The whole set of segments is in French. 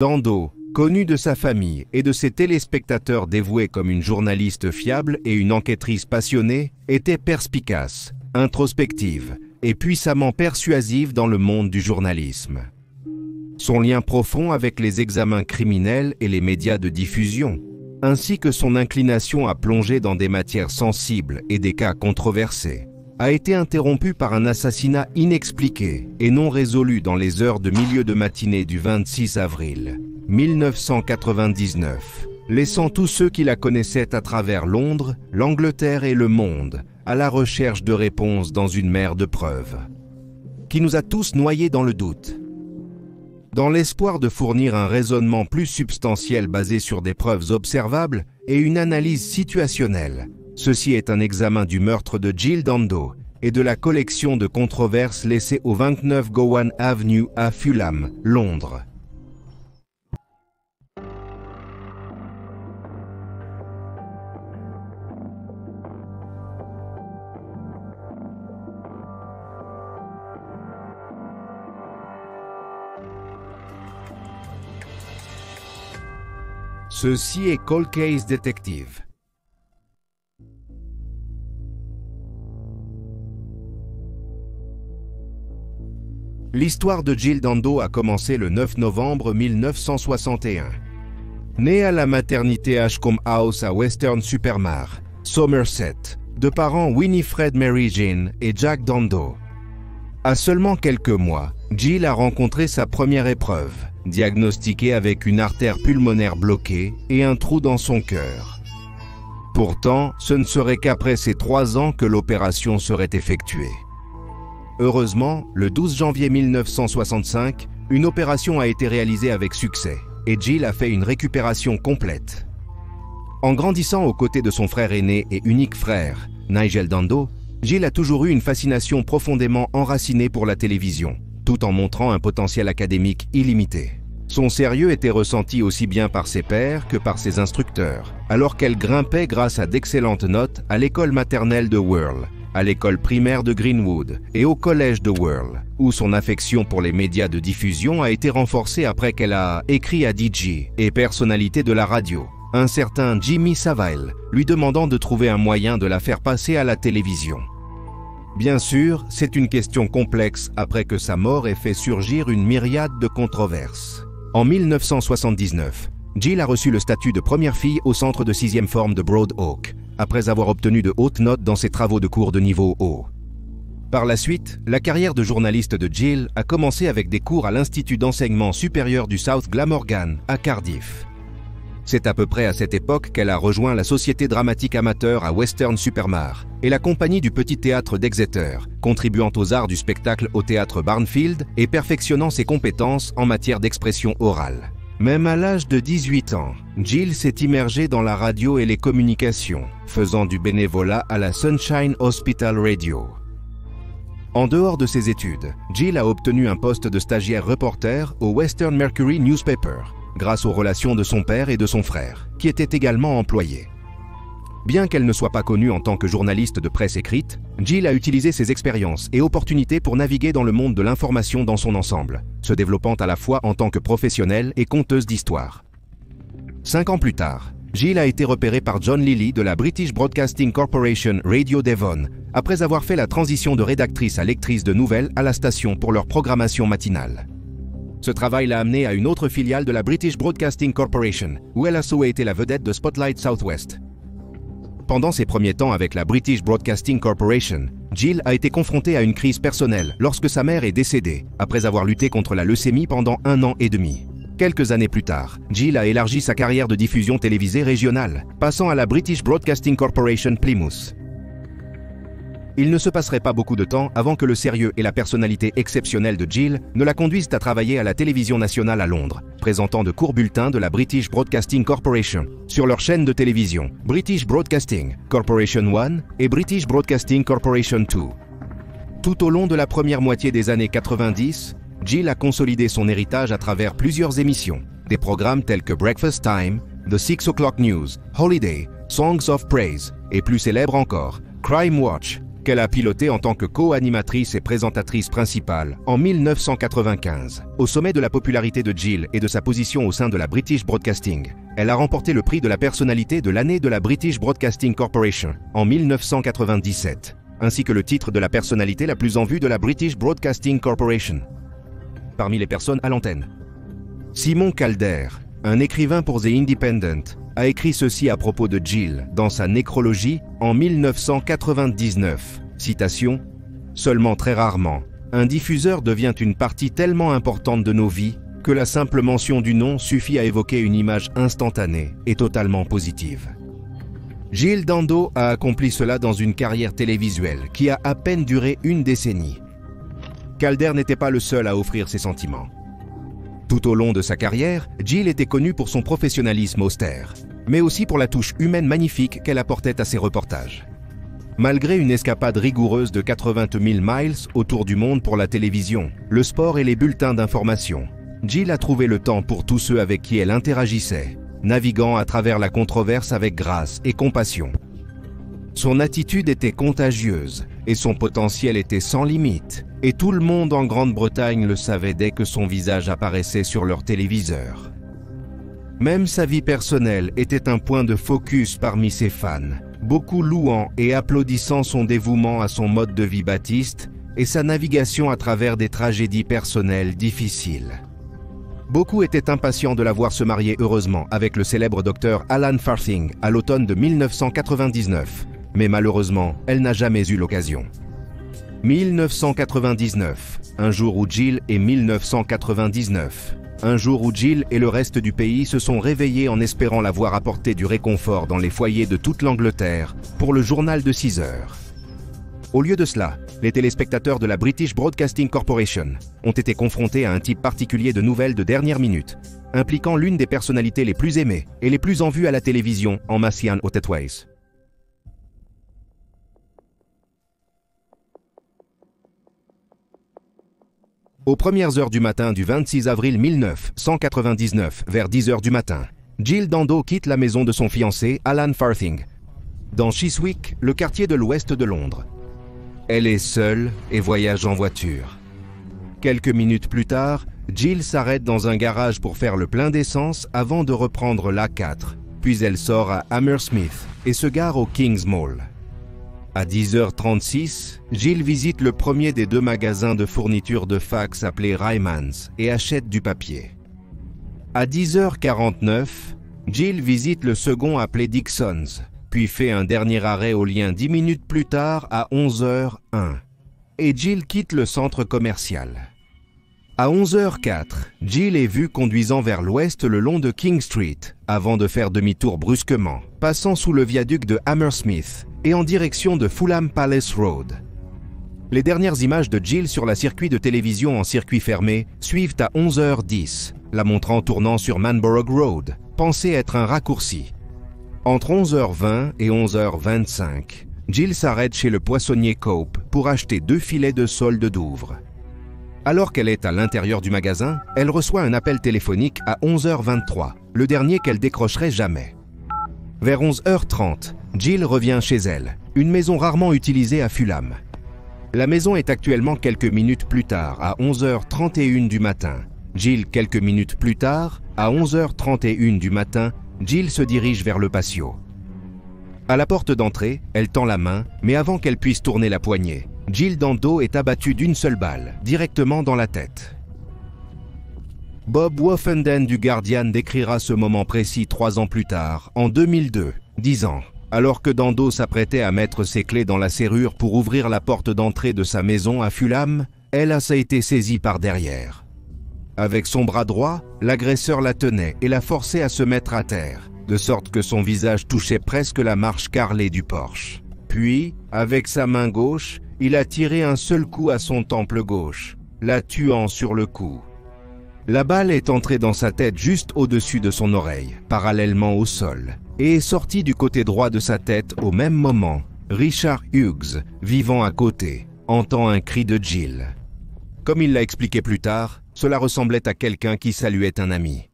Dando, connue de sa famille et de ses téléspectateurs dévoués comme une journaliste fiable et une enquêtrice passionnée, était perspicace, introspective et puissamment persuasive dans le monde du journalisme. Son lien profond avec les examens criminels et les médias de diffusion, ainsi que son inclination à plonger dans des matières sensibles et des cas controversés, a été interrompu par un assassinat inexpliqué et non résolu dans les heures de milieu de matinée du 26 avril 1999, laissant tous ceux qui la connaissaient à travers Londres, l'Angleterre et le monde à la recherche de réponses dans une mer de preuves, qui nous a tous noyés dans le doute. Dans l'espoir de fournir un raisonnement plus substantiel basé sur des preuves observables et une analyse situationnelle, ceci est un examen du meurtre de Jill Dando et de la collection de controverses laissées au 29 Gowan Avenue à Fulham, Londres. Ceci est Cold Case Detective. L'histoire de Jill Dando a commencé le 9 novembre 1961. Née à la maternité Ashcombe House à Weston-super-Mare, Somerset, de parents Winifred Mary Jean et Jack Dando. À seulement quelques mois, Jill a rencontré sa première épreuve, diagnostiquée avec une artère pulmonaire bloquée et un trou dans son cœur. Pourtant, ce ne serait qu'après ses 3 ans que l'opération serait effectuée. Heureusement, le 12 janvier 1965, une opération a été réalisée avec succès et Jill a fait une récupération complète. En grandissant aux côtés de son frère aîné et unique frère, Nigel Dando, Jill a toujours eu une fascination profondément enracinée pour la télévision, tout en montrant un potentiel académique illimité. Son sérieux était ressenti aussi bien par ses pairs que par ses instructeurs, alors qu'elle grimpait grâce à d'excellentes notes à l'école maternelle de Worle, à l'école primaire de Greenwood et au collège de Worle, où son affection pour les médias de diffusion a été renforcée après qu'elle a écrit à DJ et personnalité de la radio, un certain Jimmy Savile, lui demandant de trouver un moyen de la faire passer à la télévision. Bien sûr, c'est une question complexe après que sa mort ait fait surgir une myriade de controverses. En 1979, Jill a reçu le statut de première fille au centre de 6e forme de Broad Oak, après avoir obtenu de hautes notes dans ses travaux de cours de niveau haut. Par la suite, la carrière de journaliste de Jill a commencé avec des cours à l'Institut d'enseignement supérieur du South Glamorgan, à Cardiff. C'est à peu près à cette époque qu'elle a rejoint la Société dramatique amateur à Weston-super-Mare et la compagnie du Petit Théâtre d'Exeter, contribuant aux arts du spectacle au théâtre Barnfield et perfectionnant ses compétences en matière d'expression orale. Même à l'âge de 18 ans, Jill s'est immergée dans la radio et les communications, faisant du bénévolat à la Sunshine Hospital Radio. En dehors de ses études, Jill a obtenu un poste de stagiaire reporter au Western Mercury Newspaper, grâce aux relations de son père et de son frère, qui étaient également employés. Bien qu'elle ne soit pas connue en tant que journaliste de presse écrite, Jill a utilisé ses expériences et opportunités pour naviguer dans le monde de l'information dans son ensemble, se développant à la fois en tant que professionnelle et conteuse d'histoires. 5 ans plus tard, Jill a été repérée par John Lilly de la British Broadcasting Corporation Radio Devon, après avoir fait la transition de rédactrice à lectrice de nouvelles à la station pour leur programmation matinale. Ce travail l'a amenée à une autre filiale de la British Broadcasting Corporation, où elle a souhaité été la vedette de Spotlight Southwest. Pendant ses premiers temps avec la British Broadcasting Corporation, Jill a été confrontée à une crise personnelle lorsque sa mère est décédée, après avoir lutté contre la leucémie pendant 1 an et demi. Quelques années plus tard, Jill a élargi sa carrière de diffusion télévisée régionale, passant à la British Broadcasting Corporation Plymouth. Il ne se passerait pas beaucoup de temps avant que le sérieux et la personnalité exceptionnelle de Jill ne la conduisent à travailler à la télévision nationale à Londres, présentant de courts bulletins de la British Broadcasting Corporation sur leur chaîne de télévision British Broadcasting Corporation 1 et British Broadcasting Corporation 2. Tout au long de la première moitié des années 90, Jill a consolidé son héritage à travers plusieurs émissions, des programmes tels que Breakfast Time, The 6 O'Clock News, Holiday, Songs of Praise et plus célèbre encore, Crime Watch, qu'elle a piloté en tant que co-animatrice et présentatrice principale en 1995. Au sommet de la popularité de Jill et de sa position au sein de la British Broadcasting, elle a remporté le prix de la personnalité de l'année de la British Broadcasting Corporation en 1997, ainsi que le titre de la personnalité la plus en vue de la British Broadcasting Corporation. Parmi les personnes à l'antenne, Simon Calder, un écrivain pour The Independent, a écrit ceci à propos de Jill dans sa nécrologie en 1999. Citation : « Seulement très rarement, un diffuseur devient une partie tellement importante de nos vies que la simple mention du nom suffit à évoquer une image instantanée et totalement positive. » Jill Dando a accompli cela dans une carrière télévisuelle qui a à peine duré une décennie. Calder n'était pas le seul à offrir ses sentiments. Tout au long de sa carrière, Jill était connue pour son professionnalisme austère, mais aussi pour la touche humaine magnifique qu'elle apportait à ses reportages. Malgré une escapade rigoureuse de 80 000 miles autour du monde pour la télévision, le sport et les bulletins d'information, Jill a trouvé le temps pour tous ceux avec qui elle interagissait, naviguant à travers la controverse avec grâce et compassion. Son attitude était contagieuse et son potentiel était sans limite, et tout le monde en Grande-Bretagne le savait dès que son visage apparaissait sur leur téléviseur. Même sa vie personnelle était un point de focus parmi ses fans, beaucoup louant et applaudissant son dévouement à son mode de vie baptiste et sa navigation à travers des tragédies personnelles difficiles. Beaucoup étaient impatients de la voir se marier heureusement avec le célèbre docteur Alan Farthing à l'automne de 1999, mais malheureusement, elle n'a jamais eu l'occasion. 1999, un jour où Jill et 1999, un jour où Jill et le reste du pays se sont réveillés en espérant la voir apporter du réconfort dans les foyers de toute l'Angleterre pour le journal de 6 heures. Au lieu de cela, les téléspectateurs de la British Broadcasting Corporation ont été confrontés à un type particulier de nouvelles de dernière minute, impliquant l'une des personnalités les plus aimées et les plus en vue à la télévision en Massian Otetways. Aux premières heures du matin du 26 avril 1999, vers 10 heures du matin, Jill Dando quitte la maison de son fiancé, Alan Farthing, dans Chiswick, le quartier de l'ouest de Londres. Elle est seule et voyage en voiture. Quelques minutes plus tard, Jill s'arrête dans un garage pour faire le plein d'essence avant de reprendre l'A4, puis elle sort à Hammersmith et se gare au King's Mall. À 10h36, Jill visite le premier des 2 magasins de fourniture de fax appelé Ryman's et achète du papier. À 10h49, Jill visite le second appelé Dixon's, puis fait un dernier arrêt au lien 10 minutes plus tard à 11h01. Et Jill quitte le centre commercial. À 11h04, Jill est vue conduisant vers l'ouest le long de King Street, avant de faire demi-tour brusquement, passant sous le viaduc de Hammersmith et en direction de Fulham Palace Road. Les dernières images de Jill sur la circuit de télévision en circuit fermé suivent à 11h10, la montrant tournant sur Manborough Road, pensé être un raccourci. Entre 11h20 et 11h25, Jill s'arrête chez le poissonnier Cope pour acheter 2 filets de solde Douvres. Alors qu'elle est à l'intérieur du magasin, elle reçoit un appel téléphonique à 11h23, le dernier qu'elle décrocherait jamais. Vers 11h30, Jill revient chez elle, une maison rarement utilisée à Fulham. La maison est actuellement quelques minutes plus tard, à 11h31 du matin. Jill, quelques minutes plus tard, à 11h31 du matin, Jill se dirige vers le patio. À la porte d'entrée, elle tend la main, mais avant qu'elle puisse tourner la poignée, Jill Dando est abattue d'une seule balle, directement dans la tête. Bob Woffenden du Guardian décrira ce moment précis 3 ans plus tard, en 2002, disant « Alors que Dando s'apprêtait à mettre ses clés dans la serrure pour ouvrir la porte d'entrée de sa maison à Fulham, elle a été saisie par derrière. Avec son bras droit, l'agresseur la tenait et la forçait à se mettre à terre, de sorte que son visage touchait presque la marche carrelée du porche. Puis, avec sa main gauche, il a tiré un seul coup à son temple gauche, la tuant sur le coup. La balle est entrée dans sa tête juste au-dessus de son oreille, parallèlement au sol, et est sortie du côté droit de sa tête au même moment. Richard Hughes, vivant à côté, entend un cri de Jill. Comme il l'a expliqué plus tard, cela ressemblait à quelqu'un qui saluait un ami.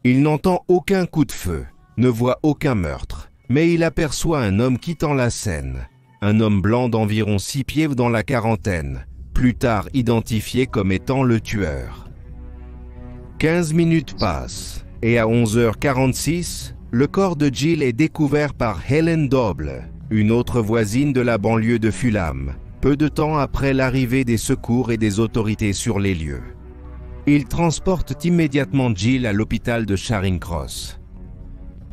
Il n'entend aucun coup de feu, ne voit aucun meurtre, mais il aperçoit un homme quittant la scène. un homme blanc d'environ 6 pieds dans la quarantaine, plus tard identifié comme étant le tueur. 15 minutes passent, et à 11h46, le corps de Jill est découvert par Helen Doble, une autre voisine de la banlieue de Fulham, peu de temps après l'arrivée des secours et des autorités sur les lieux. Ils transportent immédiatement Jill à l'hôpital de Charing Cross.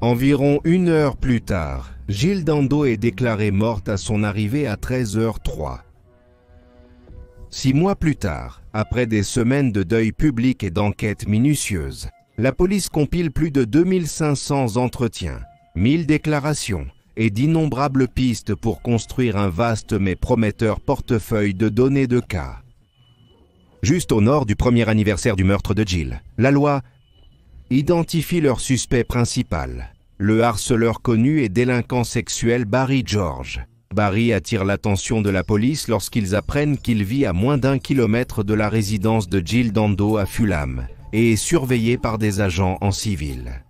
Environ 1 heure plus tard, Jill Dando est déclarée morte à son arrivée à 13h03. 6 mois plus tard, après des semaines de deuil public et d'enquêtes minutieuses, la police compile plus de 2500 entretiens, 1000 déclarations et d'innombrables pistes pour construire un vaste mais prometteur portefeuille de données de cas. Juste au nord du premier anniversaire du meurtre de Jill, la loi identifie leur suspect principal, le harceleur connu et délinquant sexuel Barry George. Barry attire l'attention de la police lorsqu'ils apprennent qu'il vit à moins d'1 kilomètre de la résidence de Jill Dando à Fulham et est surveillé par des agents en civil.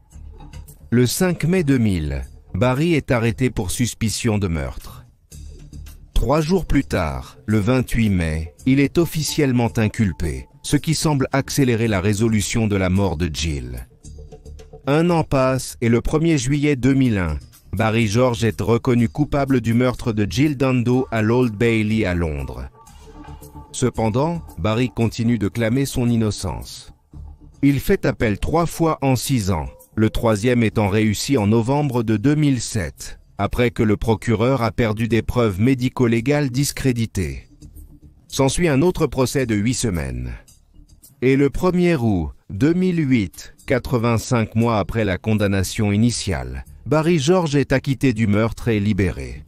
Le 5 mai 2000, Barry est arrêté pour suspicion de meurtre. 3 jours plus tard, le 28 mai, il est officiellement inculpé, ce qui semble accélérer la résolution de la mort de Jill. 1 an passe et le 1er juillet 2001, Barry George est reconnu coupable du meurtre de Jill Dando à l'Old Bailey à Londres. Cependant, Barry continue de clamer son innocence. Il fait appel 3 fois en 6 ans, le 3e étant réussi en novembre de 2007, après que le procureur a perdu des preuves médico-légales discréditées. S'ensuit un autre procès de 8 semaines. Et le 1er août 2008, 85 mois après la condamnation initiale, Barry George est acquitté du meurtre et libéré.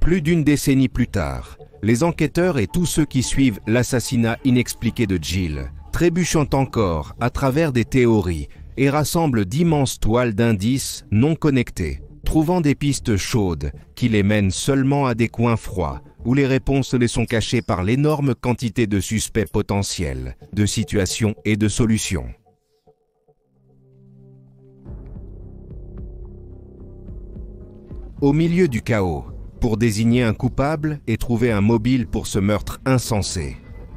Plus d'1 décennie plus tard, les enquêteurs et tous ceux qui suivent l'assassinat inexpliqué de Jill trébuchent encore à travers des théories et rassemblent d'immenses toiles d'indices non connectés, trouvant des pistes chaudes qui les mènent seulement à des coins froids où les réponses les sont cachées par l'énorme quantité de suspects potentiels, de situations et de solutions. Au milieu du chaos, pour désigner un coupable et trouver un mobile pour ce meurtre insensé,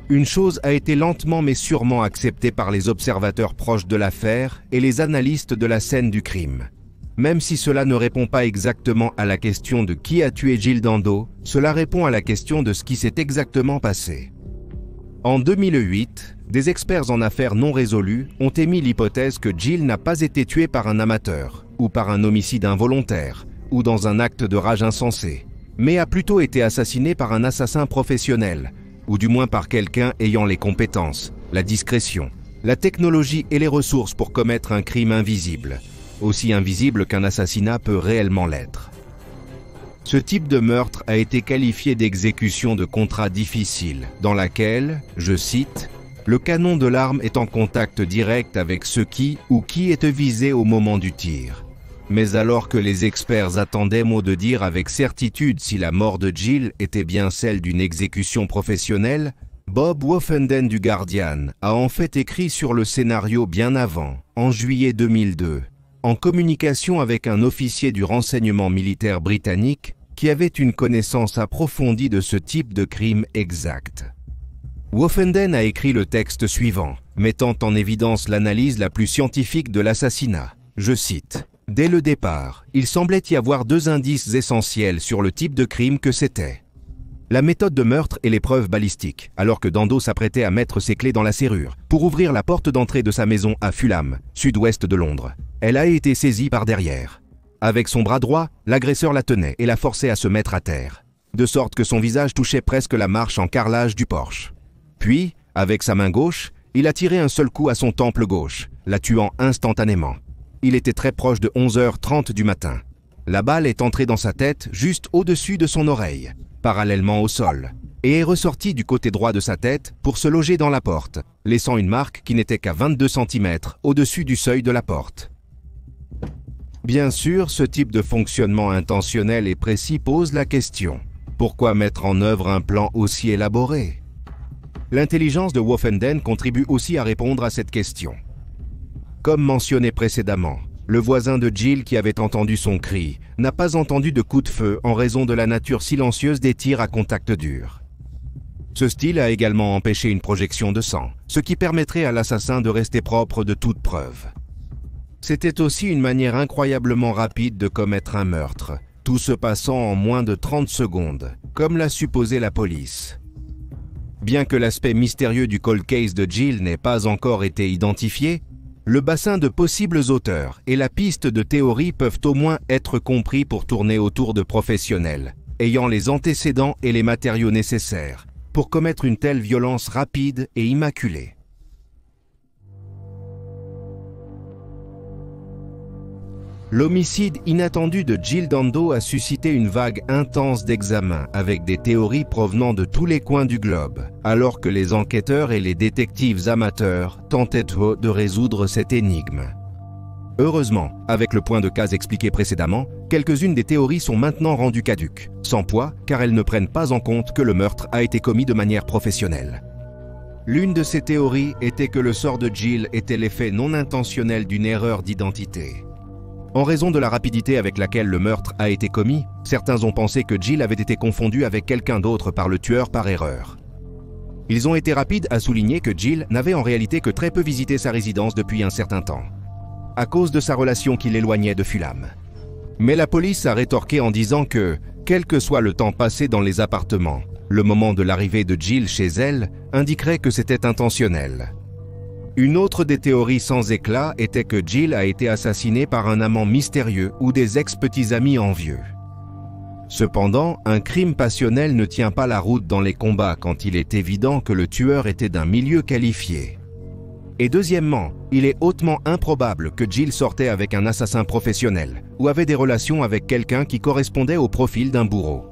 une chose a été lentement mais sûrement acceptée par les observateurs proches de l'affaire et les analystes de la scène du crime. Même si cela ne répond pas exactement à la question de qui a tué Jill Dando, cela répond à la question de ce qui s'est exactement passé. En 2008, des experts en affaires non résolues ont émis l'hypothèse que Jill n'a pas été tuée par un amateur, ou par un homicide involontaire, ou dans un acte de rage insensé, mais a plutôt été assassinée par un assassin professionnel, ou du moins par quelqu'un ayant les compétences, la discrétion, la technologie et les ressources pour commettre un crime invisible, aussi invisible qu'un assassinat peut réellement l'être. Ce type de meurtre a été qualifié d'exécution de contrat difficile, dans laquelle, je cite, « le canon de l'arme est en contact direct avec ce qui ou qui est visé au moment du tir ». Mais alors que les experts attendaient mot de dire avec certitude si la mort de Jill était bien celle d'une exécution professionnelle, Bob Woffenden du Guardian a en fait écrit sur le scénario bien avant, en juillet 2002, en communication avec un officier du renseignement militaire britannique qui avait une connaissance approfondie de ce type de crime exact. Woffenden a écrit le texte suivant, mettant en évidence l'analyse la plus scientifique de l'assassinat. Je cite. Dès le départ, il semblait y avoir 2 indices essentiels sur le type de crime que c'était. La méthode de meurtre et les preuves balistiques, alors que Dando s'apprêtait à mettre ses clés dans la serrure pour ouvrir la porte d'entrée de sa maison à Fulham, sud-ouest de Londres. Elle a été saisie par derrière. Avec son bras droit, l'agresseur la tenait et la forçait à se mettre à terre, de sorte que son visage touchait presque la marche en carrelage du porche. Puis, avec sa main gauche, il a tiré un seul coup à son temple gauche, la tuant instantanément. Il était très proche de 11h30 du matin. La balle est entrée dans sa tête juste au-dessus de son oreille, parallèlement au sol, et est ressortie du côté droit de sa tête pour se loger dans la porte, laissant une marque qui n'était qu'à 22 cm au-dessus du seuil de la porte. Bien sûr, ce type de fonctionnement intentionnel et précis pose la question. Pourquoi mettre en œuvre un plan aussi élaboré? L'intelligence de Woffenden contribue aussi à répondre à cette question. Comme mentionné précédemment, le voisin de Jill qui avait entendu son cri, n'a pas entendu de coup de feu en raison de la nature silencieuse des tirs à contact dur. Ce style a également empêché une projection de sang, ce qui permettrait à l'assassin de rester propre de toute preuve. C'était aussi une manière incroyablement rapide de commettre un meurtre, tout se passant en moins de 30 secondes, comme l'a supposé la police. Bien que l'aspect mystérieux du cold case de Jill n'ait pas encore été identifié, le bassin de possibles auteurs et la piste de théorie peuvent au moins être compris pour tourner autour de professionnels, ayant les antécédents et les matériaux nécessaires pour commettre une telle violence rapide et immaculée. L'homicide inattendu de Jill Dando a suscité une vague intense d'examens avec des théories provenant de tous les coins du globe, alors que les enquêteurs et les détectives amateurs tentaient de résoudre cette énigme. Heureusement, avec le point de case expliqué précédemment, quelques-unes des théories sont maintenant rendues caduques, sans poids car elles ne prennent pas en compte que le meurtre a été commis de manière professionnelle. L'une de ces théories était que le sort de Jill était l'effet non intentionnel d'une erreur d'identité. En raison de la rapidité avec laquelle le meurtre a été commis, certains ont pensé que Jill avait été confondue avec quelqu'un d'autre par le tueur par erreur. Ils ont été rapides à souligner que Jill n'avait en réalité que très peu visité sa résidence depuis un certain temps, à cause de sa relation qui l'éloignait de Fulham. Mais la police a rétorqué en disant que, quel que soit le temps passé dans les appartements, le moment de l'arrivée de Jill chez elle indiquerait que c'était intentionnel. Une autre des théories sans éclat était que Jill a été assassinée par un amant mystérieux ou des ex-petits amis envieux. Cependant, un crime passionnel ne tient pas la route dans les combats quand il est évident que le tueur était d'un milieu qualifié. Et deuxièmement, il est hautement improbable que Jill sortait avec un assassin professionnel ou avait des relations avec quelqu'un qui correspondait au profil d'un bourreau.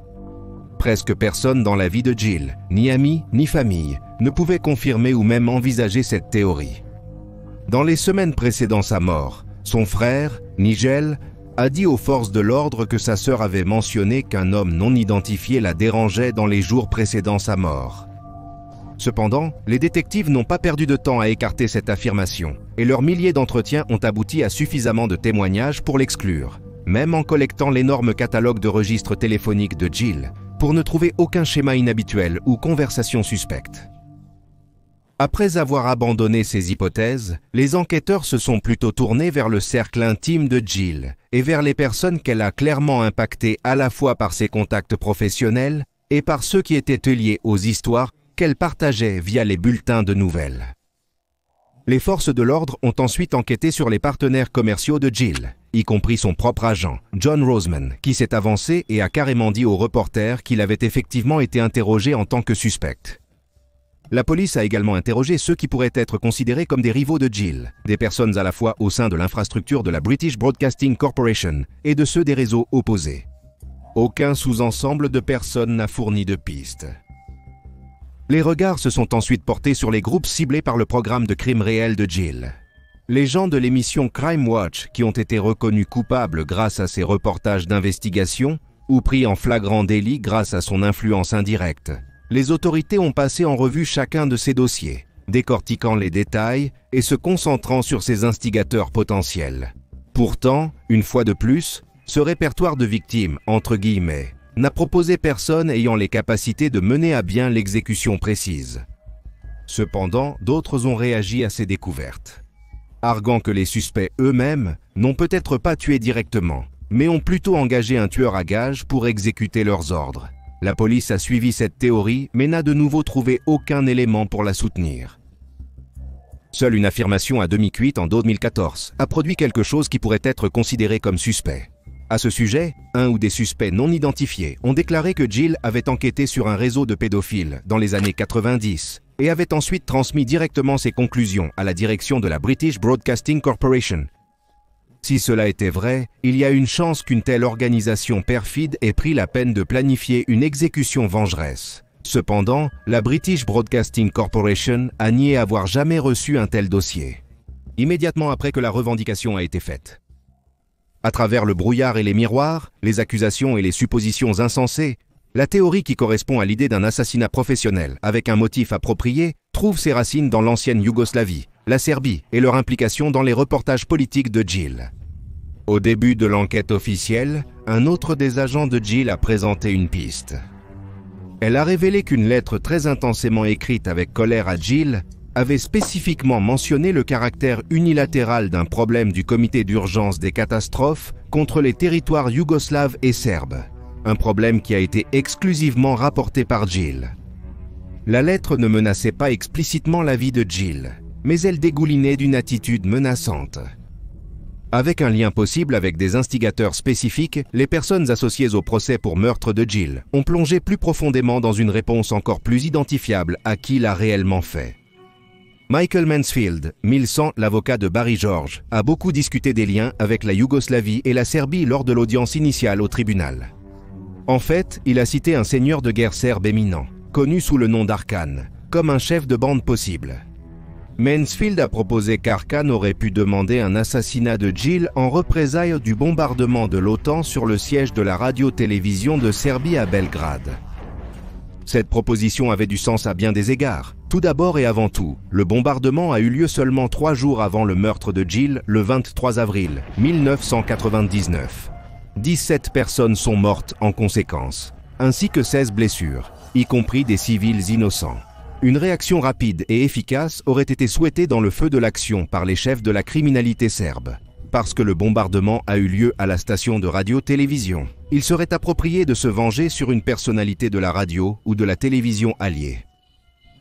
Presque personne dans la vie de Jill, ni amis, ni famille, ne pouvait confirmer ou même envisager cette théorie. Dans les semaines précédant sa mort, son frère, Nigel, a dit aux forces de l'ordre que sa sœur avait mentionné qu'un homme non identifié la dérangeait dans les jours précédant sa mort. Cependant, les détectives n'ont pas perdu de temps à écarter cette affirmation, et leurs milliers d'entretiens ont abouti à suffisamment de témoignages pour l'exclure, même en collectant l'énorme catalogue de registres téléphoniques de Jill, pour ne trouver aucun schéma inhabituel ou conversation suspecte. Après avoir abandonné ces hypothèses, les enquêteurs se sont plutôt tournés vers le cercle intime de Jill et vers les personnes qu'elle a clairement impactées à la fois par ses contacts professionnels et par ceux qui étaient liés aux histoires qu'elle partageait via les bulletins de nouvelles. Les forces de l'ordre ont ensuite enquêté sur les partenaires commerciaux de Jill, y compris son propre agent, John Roseman, qui s'est avancé et a carrément dit aux reporters qu'il avait effectivement été interrogé en tant que suspect. La police a également interrogé ceux qui pourraient être considérés comme des rivaux de Jill, des personnes à la fois au sein de l'infrastructure de la British Broadcasting Corporation et de ceux des réseaux opposés. Aucun sous-ensemble de personnes n'a fourni de pistes. Les regards se sont ensuite portés sur les groupes ciblés par le programme de crime réel de Jill. Les gens de l'émission Crime Watch qui ont été reconnus coupables grâce à ses reportages d'investigation ou pris en flagrant délit grâce à son influence indirecte. Les autorités ont passé en revue chacun de ces dossiers, décortiquant les détails et se concentrant sur ses instigateurs potentiels. Pourtant, une fois de plus, ce répertoire de victimes, entre guillemets, n'a proposé personne ayant les capacités de mener à bien l'exécution précise. Cependant, d'autres ont réagi à ces découvertes, arguant que les suspects eux-mêmes n'ont peut-être pas tué directement, mais ont plutôt engagé un tueur à gages pour exécuter leurs ordres. La police a suivi cette théorie, mais n'a de nouveau trouvé aucun élément pour la soutenir. Seule une affirmation à demi-cuite en 2014 a produit quelque chose qui pourrait être considéré comme suspect. À ce sujet, un ou des suspects non identifiés ont déclaré que Jill avait enquêté sur un réseau de pédophiles dans les années 90 et avait ensuite transmis directement ses conclusions à la direction de la British Broadcasting Corporation. Si cela était vrai, il y a une chance qu'une telle organisation perfide ait pris la peine de planifier une exécution vengeresse. Cependant, la British Broadcasting Corporation a nié avoir jamais reçu un tel dossier, immédiatement après que la revendication a été faite. À travers le brouillard et les miroirs, les accusations et les suppositions insensées, la théorie qui correspond à l'idée d'un assassinat professionnel avec un motif approprié trouve ses racines dans l'ancienne Yougoslavie, la Serbie et leur implication dans les reportages politiques de Jill. Au début de l'enquête officielle, un autre des agents de Jill a présenté une piste. Elle a révélé qu'une lettre très intensément écrite avec colère à Jill avait spécifiquement mentionné le caractère unilatéral d'un problème du comité d'urgence des catastrophes contre les territoires yougoslaves et serbes, un problème qui a été exclusivement rapporté par Jill. La lettre ne menaçait pas explicitement la vie de Jill, mais elle dégoulinait d'une attitude menaçante. Avec un lien possible avec des instigateurs spécifiques, les personnes associées au procès pour meurtre de Jill ont plongé plus profondément dans une réponse encore plus identifiable à qui l'a réellement fait. Michael Mansfield, 1100, l'avocat de Barry George, a beaucoup discuté des liens avec la Yougoslavie et la Serbie lors de l'audience initiale au tribunal. En fait, il a cité un seigneur de guerre serbe éminent, connu sous le nom d'Arkan, comme un chef de bande possible. Mansfield a proposé qu'Arkan aurait pu demander un assassinat de Jill en représailles du bombardement de l'OTAN sur le siège de la radio-télévision de Serbie à Belgrade. Cette proposition avait du sens à bien des égards. Tout d'abord et avant tout, le bombardement a eu lieu seulement 3 jours avant le meurtre de Jill, le 23 avril 1999. 17 personnes sont mortes en conséquence, ainsi que 16 blessures, y compris des civils innocents. Une réaction rapide et efficace aurait été souhaitée dans le feu de l'action par les chefs de la criminalité serbe. Parce que le bombardement a eu lieu à la station de radio-télévision, il serait approprié de se venger sur une personnalité de la radio ou de la télévision alliée.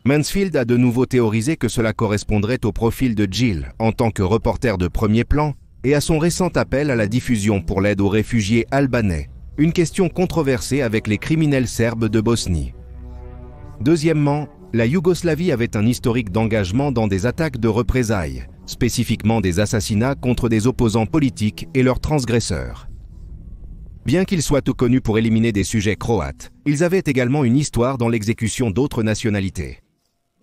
Mansfield a de nouveau théorisé que cela correspondrait au profil de Jill en tant que reporter de premier plan et à son récent appel à la diffusion pour l'aide aux réfugiés albanais, une question controversée avec les criminels serbes de Bosnie. Deuxièmement, la Yougoslavie avait un historique d'engagement dans des attaques de représailles, spécifiquement des assassinats contre des opposants politiques et leurs transgresseurs. Bien qu'ils soient tout connus pour éliminer des sujets croates, ils avaient également une histoire dans l'exécution d'autres nationalités.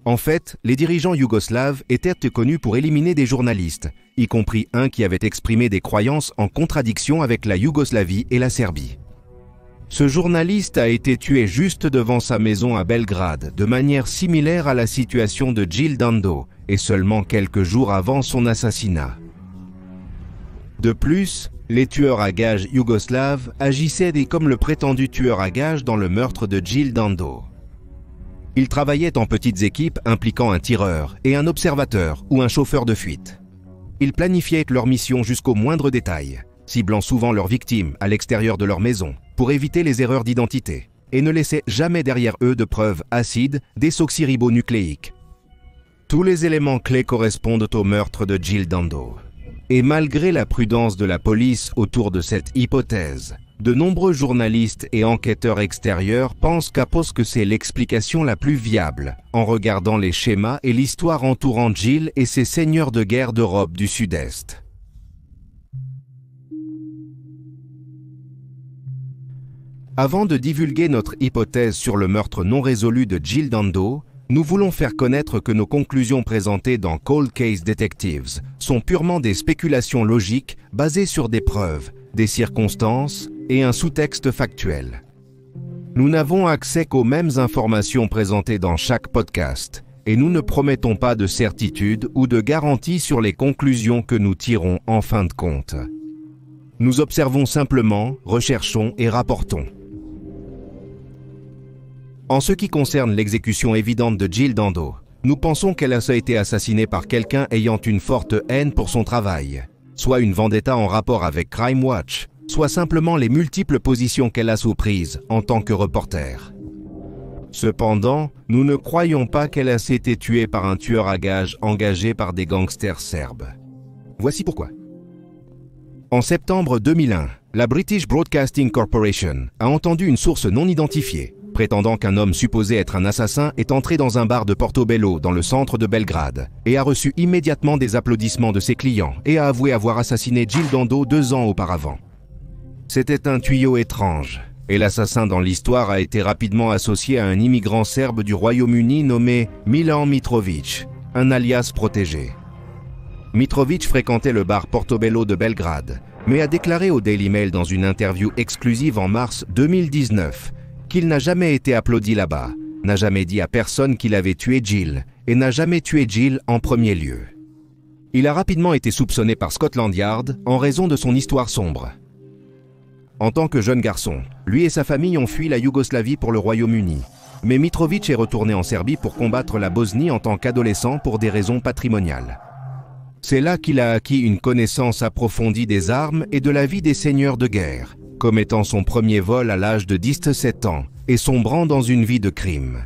En fait, les dirigeants yougoslaves étaient connus pour éliminer des journalistes, y compris un qui avait exprimé des croyances en contradiction avec la Yougoslavie et la Serbie. Ce journaliste a été tué juste devant sa maison à Belgrade, de manière similaire à la situation de Jill Dando, et seulement quelques jours avant son assassinat. De plus, les tueurs à gages yougoslaves agissaient comme le prétendu tueur à gages dans le meurtre de Jill Dando. Ils travaillaient en petites équipes impliquant un tireur et un observateur ou un chauffeur de fuite. Ils planifiaient leur mission jusqu'au moindre détail, ciblant souvent leurs victimes à l'extérieur de leur maison pour éviter les erreurs d'identité et ne laissaient jamais derrière eux de preuves acides désoxyribonucléiques. Tous les éléments clés correspondent au meurtre de Jill Dando. Et malgré la prudence de la police autour de cette hypothèse, de nombreux journalistes et enquêteurs extérieurs pensent que c'est l'explication la plus viable, en regardant les schémas et l'histoire entourant Jill et ses seigneurs de guerre d'Europe du Sud-Est. Avant de divulguer notre hypothèse sur le meurtre non résolu de Jill Dando, nous voulons faire connaître que nos conclusions présentées dans Cold Case Detectives sont purement des spéculations logiques basées sur des preuves, des circonstances et un sous-texte factuel. Nous n'avons accès qu'aux mêmes informations présentées dans chaque podcast, et nous ne promettons pas de certitude ou de garantie sur les conclusions que nous tirons en fin de compte. Nous observons simplement, recherchons et rapportons. En ce qui concerne l'exécution évidente de Jill Dando, nous pensons qu'elle a été assassinée par quelqu'un ayant une forte haine pour son travail, soit une vendetta en rapport avec Crime Watch, soit simplement les multiples positions qu'elle a sous prise en tant que reporter. Cependant, nous ne croyons pas qu'elle a été tuée par un tueur à gages engagé par des gangsters serbes. Voici pourquoi. En septembre 2001, la British Broadcasting Corporation a entendu une source non identifiée, prétendant qu'un homme supposé être un assassin est entré dans un bar de Portobello dans le centre de Belgrade et a reçu immédiatement des applaudissements de ses clients et a avoué avoir assassiné Jill Dando 2 ans auparavant. C'était un tuyau étrange, et l'assassin dans l'histoire a été rapidement associé à un immigrant serbe du Royaume-Uni nommé Milan Mitrovic, un alias protégé. Mitrovic fréquentait le bar Portobello de Belgrade, mais a déclaré au Daily Mail dans une interview exclusive en mars 2019 qu'il n'a jamais été applaudi là-bas, n'a jamais dit à personne qu'il avait tué Jill et n'a jamais tué Jill en premier lieu. Il a rapidement été soupçonné par Scotland Yard en raison de son histoire sombre. En tant que jeune garçon, lui et sa famille ont fui la Yougoslavie pour le Royaume-Uni. Mais Mitrović est retourné en Serbie pour combattre la Bosnie en tant qu'adolescent pour des raisons patrimoniales. C'est là qu'il a acquis une connaissance approfondie des armes et de la vie des seigneurs de guerre, commettant son premier vol à l'âge de 17 ans et sombrant dans une vie de crime.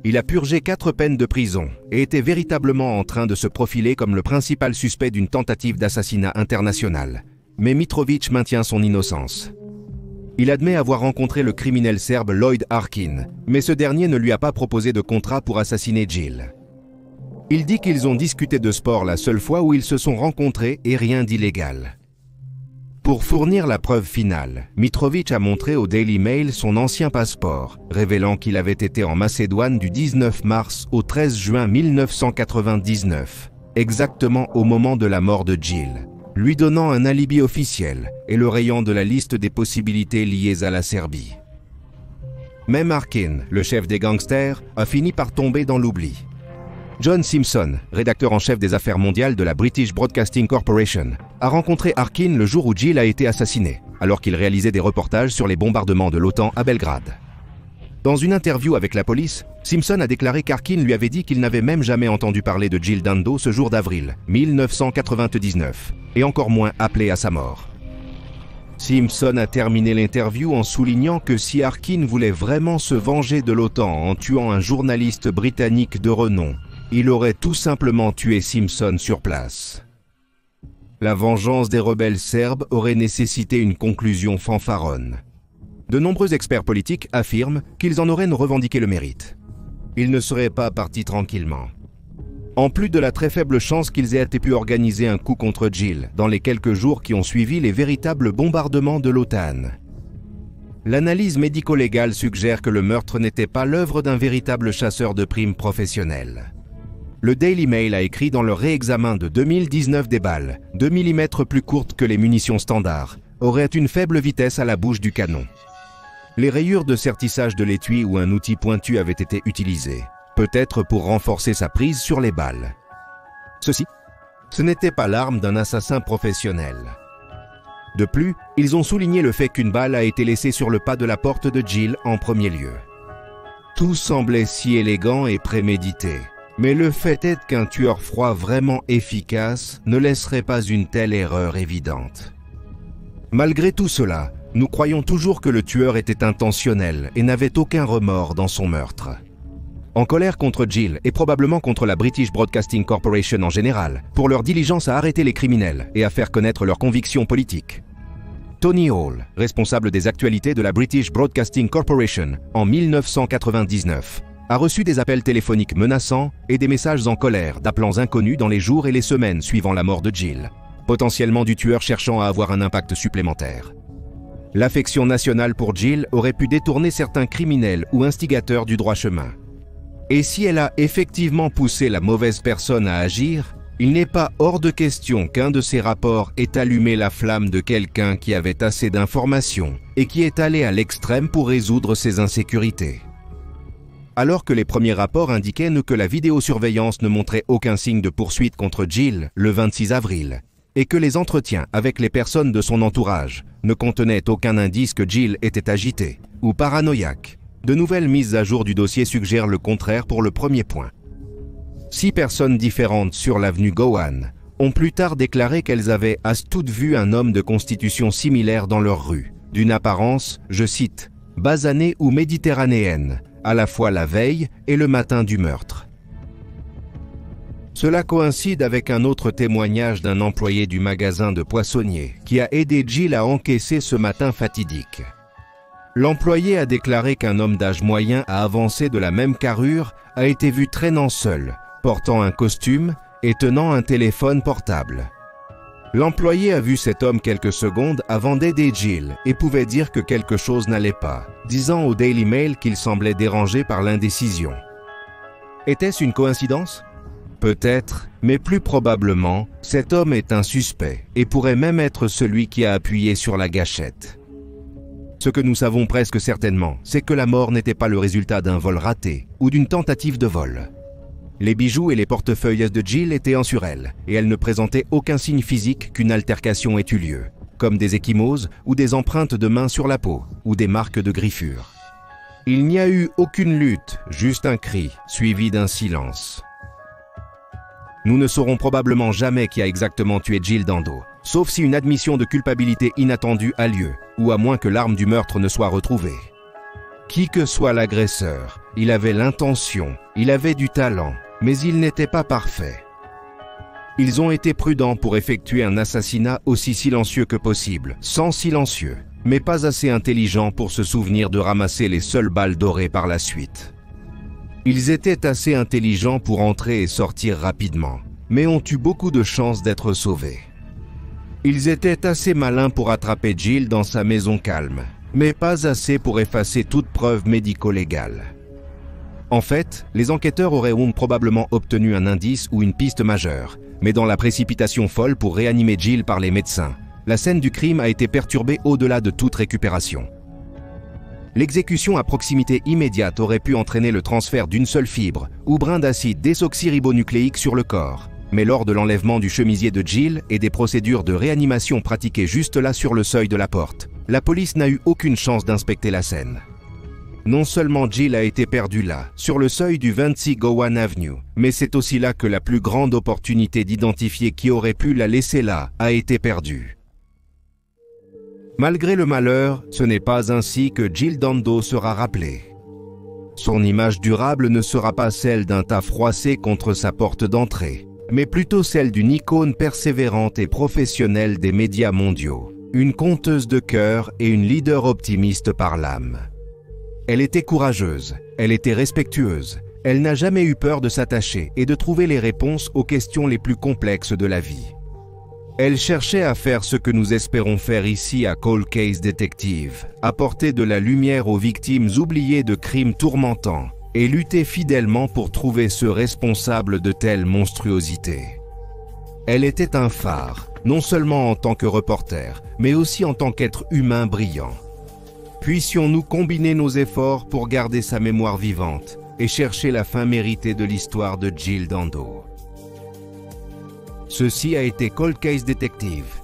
Il a purgé 4 peines de prison et était véritablement en train de se profiler comme le principal suspect d'une tentative d'assassinat international. Mais Mitrović maintient son innocence. Il admet avoir rencontré le criminel serbe Lloyd Arkin, mais ce dernier ne lui a pas proposé de contrat pour assassiner Jill. Il dit qu'ils ont discuté de sport la seule fois où ils se sont rencontrés et rien d'illégal. Pour fournir la preuve finale, Mitrović a montré au Daily Mail son ancien passeport, révélant qu'il avait été en Macédoine du 19 mars au 13 juin 1999, exactement au moment de la mort de Jill, lui donnant un alibi officiel et le rayant de la liste des possibilités liées à la Serbie. Même Arkin, le chef des gangsters, a fini par tomber dans l'oubli. John Simpson, rédacteur en chef des affaires mondiales de la British Broadcasting Corporation, a rencontré Arkin le jour où Jill a été assassinée, alors qu'il réalisait des reportages sur les bombardements de l'OTAN à Belgrade. Dans une interview avec la police, Simpson a déclaré qu'Arkin lui avait dit qu'il n'avait même jamais entendu parler de Jill Dando ce jour d'avril 1999, et encore moins appelé à sa mort. Simpson a terminé l'interview en soulignant que si Arkin voulait vraiment se venger de l'OTAN en tuant un journaliste britannique de renom, il aurait tout simplement tué Simpson sur place. La vengeance des rebelles serbes aurait nécessité une conclusion fanfaronne. De nombreux experts politiques affirment qu'ils en auraient revendiqué le mérite. Ils ne seraient pas partis tranquillement. En plus de la très faible chance qu'ils aient pu organiser un coup contre Jill dans les quelques jours qui ont suivi les véritables bombardements de l'OTAN. L'analyse médico-légale suggère que le meurtre n'était pas l'œuvre d'un véritable chasseur de primes professionnel. Le Daily Mail a écrit dans le réexamen de 2019 des balles, 2 mm plus courtes que les munitions standards, auraient une faible vitesse à la bouche du canon. Les rayures de sertissage de l'étui ou un outil pointu avaient été utilisés, peut-être pour renforcer sa prise sur les balles. Ce n'était pas l'arme d'un assassin professionnel. De plus, ils ont souligné le fait qu'une balle a été laissée sur le pas de la porte de Jill en premier lieu. Tout semblait si élégant et prémédité. Mais le fait est qu'un tueur froid vraiment efficace ne laisserait pas une telle erreur évidente. Malgré tout cela, nous croyons toujours que le tueur était intentionnel et n'avait aucun remords dans son meurtre. En colère contre Jill et probablement contre la British Broadcasting Corporation en général, pour leur diligence à arrêter les criminels et à faire connaître leurs convictions politiques. Tony Hall, responsable des actualités de la British Broadcasting Corporation en 1999, a reçu des appels téléphoniques menaçants et des messages en colère d'appelants inconnus dans les jours et les semaines suivant la mort de Jill, potentiellement du tueur cherchant à avoir un impact supplémentaire. L'affection nationale pour Jill aurait pu détourner certains criminels ou instigateurs du droit chemin. Et si elle a effectivement poussé la mauvaise personne à agir, il n'est pas hors de question qu'un de ces rapports ait allumé la flamme de quelqu'un qui avait assez d'informations et qui est allé à l'extrême pour résoudre ses insécurités. Alors que les premiers rapports indiquaient que la vidéosurveillance ne montrait aucun signe de poursuite contre Jill le 26 avril, et que les entretiens avec les personnes de son entourage ne contenaient aucun indice que Jill était agitée ou paranoïaque, de nouvelles mises à jour du dossier suggèrent le contraire pour le premier point. 6 personnes différentes sur l'avenue Gowan ont plus tard déclaré qu'elles avaient à toutes vu un homme de constitution similaire dans leur rue, d'une apparence, je cite, « basanée ou méditerranéenne », à la fois la veille et le matin du meurtre. Cela coïncide avec un autre témoignage d'un employé du magasin de poissonniers qui a aidé Jill à encaisser ce matin fatidique. L'employé a déclaré qu'un homme d'âge moyen à avancer de la même carrure a été vu traînant seul, portant un costume et tenant un téléphone portable. L'employé a vu cet homme quelques secondes avant d'aider Jill et pouvait dire que quelque chose n'allait pas, disant au Daily Mail qu'il semblait dérangé par l'indécision. Était-ce une coïncidence ? Peut-être, mais plus probablement, cet homme est un suspect et pourrait même être celui qui a appuyé sur la gâchette. Ce que nous savons presque certainement, c'est que la mort n'était pas le résultat d'un vol raté ou d'une tentative de vol. Les bijoux et les portefeuilles de Jill étaient en sur elle, et elle ne présentait aucun signe physique qu'une altercation ait eu lieu, comme des ecchymoses ou des empreintes de mains sur la peau, ou des marques de griffures. Il n'y a eu aucune lutte, juste un cri, suivi d'un silence. Nous ne saurons probablement jamais qui a exactement tué Jill Dando, sauf si une admission de culpabilité inattendue a lieu, ou à moins que l'arme du meurtre ne soit retrouvée. Qui que soit l'agresseur, il avait l'intention, il avait du talent, mais il n'était pas parfait. Ils ont été prudents pour effectuer un assassinat aussi silencieux que possible, sans silencieux, mais pas assez intelligent pour se souvenir de ramasser les seules balles dorées par la suite. Ils étaient assez intelligents pour entrer et sortir rapidement, mais ont eu beaucoup de chances d'être sauvés. Ils étaient assez malins pour attraper Jill dans sa maison calme, mais pas assez pour effacer toute preuve médico-légale. En fait, les enquêteurs auraient probablement obtenu un indice ou une piste majeure, mais dans la précipitation folle pour réanimer Jill par les médecins, la scène du crime a été perturbée au-delà de toute récupération. L'exécution à proximité immédiate aurait pu entraîner le transfert d'une seule fibre ou brin d'acide désoxyribonucléique sur le corps, mais lors de l'enlèvement du chemisier de Jill et des procédures de réanimation pratiquées juste là sur le seuil de la porte, la police n'a eu aucune chance d'inspecter la scène. Non seulement Jill a été perdue là, sur le seuil du 26 Gowan Avenue, mais c'est aussi là que la plus grande opportunité d'identifier qui aurait pu la laisser là a été perdue. Malgré le malheur, ce n'est pas ainsi que Jill Dando sera rappelée. Son image durable ne sera pas celle d'un tas froissé contre sa porte d'entrée, mais plutôt celle d'une icône persévérante et professionnelle des médias mondiaux, une conteuse de cœur et une leader optimiste par l'âme. Elle était courageuse, elle était respectueuse, elle n'a jamais eu peur de s'attacher et de trouver les réponses aux questions les plus complexes de la vie. Elle cherchait à faire ce que nous espérons faire ici à Cold Case Detective, apporter de la lumière aux victimes oubliées de crimes tourmentants et lutter fidèlement pour trouver ceux responsables de telles monstruosités. Elle était un phare, non seulement en tant que reporter, mais aussi en tant qu'être humain brillant. Puissions-nous combiner nos efforts pour garder sa mémoire vivante et chercher la fin méritée de l'histoire de Jill Dando. Ceci a été Cold Case Detective.